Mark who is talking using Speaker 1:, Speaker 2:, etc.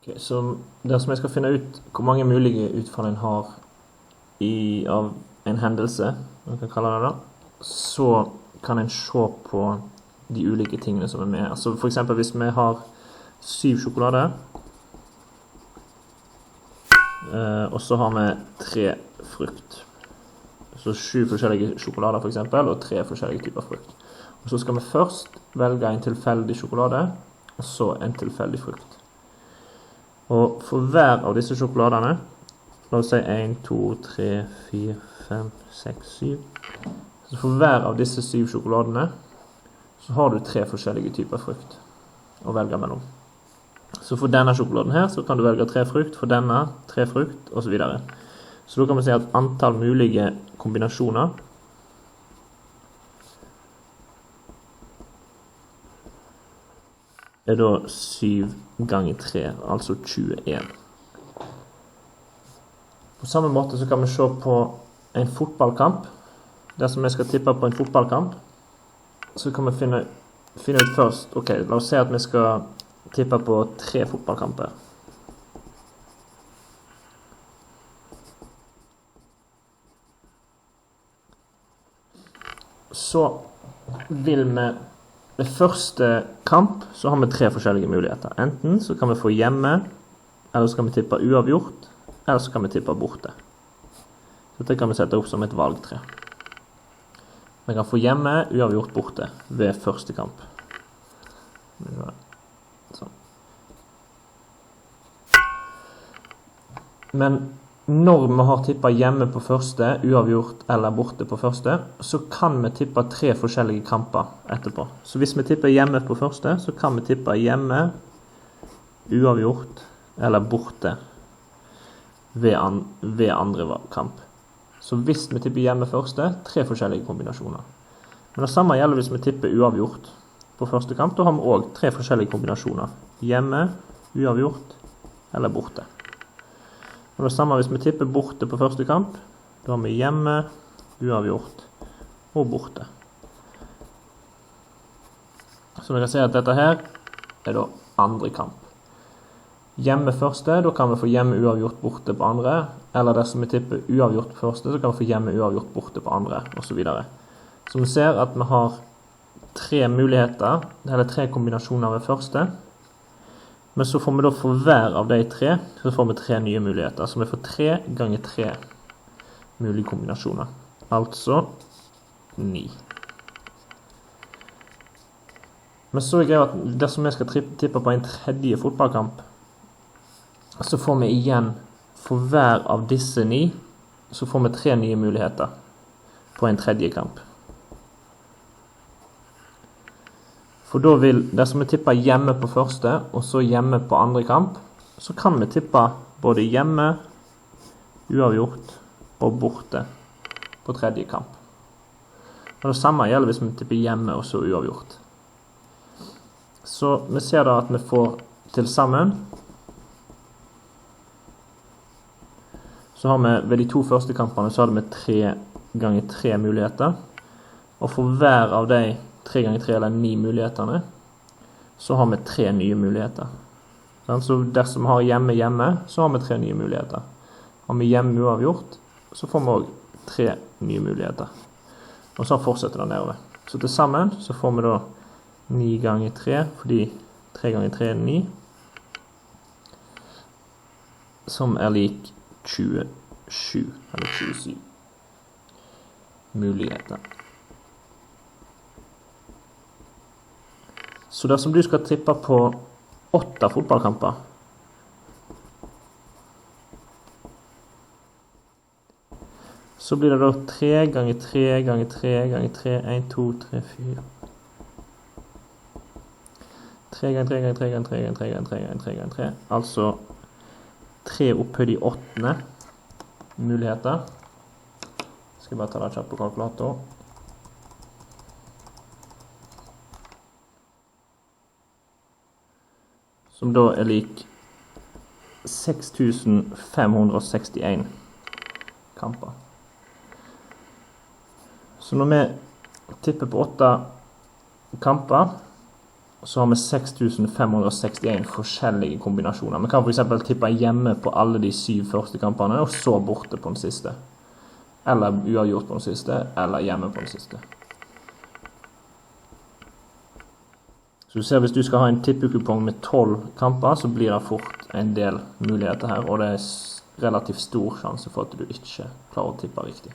Speaker 1: Okay, så dersom jeg skal finne ut hvor mange mulige utfall en har av en hendelse, man kan kalle det da, så kan en se på de ulike tingene som med her. Så for eksempel hvis vi har 7 sjokolade, og så har vi 3 frukt. Så 7 forskjellige sjokolader for eksempel, og 3 forskjellige typer frukt. Og så skal vi først velge en tilfeldig sjokolade, og så en tilfeldig frukt. Og for hver av disse sjokoladene, la oss si 1, 2, 3, 4, 5, 6, 7. Så for hver av disse 7 sjokoladene, så har du 3 forskjellige typer frukt å velge mellom. Så for denne sjokoladen her, så kan du velge 3 frukt, for denne 3 frukt, og så videre. Så da kan vi si at antall mulige kombinasjoner er da 7 ganger 3, altså 21. På samme måte så kan vi se på en fotballkamp. Dersom vi skal tippe på en fotballkamp, så kan vi finne ut først, ok, la oss si at vi skal tippe på 3 fotballkamper. Så vil vi ved første kamp så har vi 3 forskjellige muligheter. Enten så kan vi få hjemme, eller så kan vi tippe uavgjort, eller så kan vi tippe borte. Så dette kan vi sette opp som et valgtre. Vi kan få hjemme, uavgjort, borte ved første kamp. Sånn. Men når vi har tippet hjemme på første, uavgjort eller borte på første, så kan vi tippe 3 forskjellige kamper etterpå. Så hvis vi tipper hjemme på første, så kan vi tippe hjemme, uavgjort eller borte ved andre kamp. Så hvis vi tipper hjemme første, 3 forskjellige kombinasjoner. Men det samme gjelder hvis vi tipper uavgjort på første kamp, da har vi også 3 forskjellige kombinasjoner. Hjemme, uavgjort eller borte. Og det samme hvis vi tipper borte på første kamp, da har vi hjemme, uavgjort og borte. Så vi kan si at dette her er da andre kamp. Hjemme første, da kan vi få hjemme uavgjort borte på andre, eller dersom vi tipper uavgjort på første, så kan vi få hjemme uavgjort borte på andre, og så videre. Så vi ser at vi har 3 muligheter, eller 3 kombinasjoner ved første, men så får vi da for hver av de 3, så får vi 3 nye muligheter. Så vi får 3 ganger 3 mulige kombinasjoner. Altså 9. Men så er greia at dersom vi skal tippe på en tredje fotballkamp, så får vi igjen for hver av disse 9, så får vi 3 nye muligheter på en tredje kamp. For da vil, dersom vi tipper hjemme på første, og så hjemme på andre kamp, så kan vi tippe både hjemme, uavgjort og borte på tredje kamp. Og det samme gjelder hvis vi tipper hjemme og så uavgjort. Så vi ser da at vi får til sammen, så har vi ved de 2 første kampene så hadde vi 3 ganger 3 muligheter, og for hver av de 3 ganger 3 eller 9 mulighetene, så har vi 3 nye muligheter. Så dersom vi har hjemme, så har vi 3 nye muligheter. Har vi hjemme uavgjort, så får vi også 3 nye muligheter. Og så fortsetter det nedover. Så til sammen så får vi da 9 ganger 3, fordi 3 ganger 3 er 9, som er lik 27, eller 27 muligheter. Så dersom du skal tippe på 8 fotballkamper, så blir det da 3 ganger 3 ganger 3 ganger 3, 1, 2, 3, 4. 3 ganger 3 ganger 3 ganger 3 ganger 3 ganger 3 ganger 3 ganger 3. Altså 3 opphøyd i 8. muligheter. Skal jeg bare ta det kjapt på kalkulator. Som da er lik 6561 kamper. Så når vi tipper på 8 kamper, Så har vi 6561 forskjellige kombinasjoner. Vi kan for eksempel tippe hjemme på alle de 7 første kampene, og så borte på den siste. Eller uavgjort på den siste, eller hjemme på den siste. Så du ser, hvis du skal ha en tippekupong med 12 kamper, så blir det fort en del muligheter her, og det er relativt stor sjanse for at du ikke klarer å tippe riktig.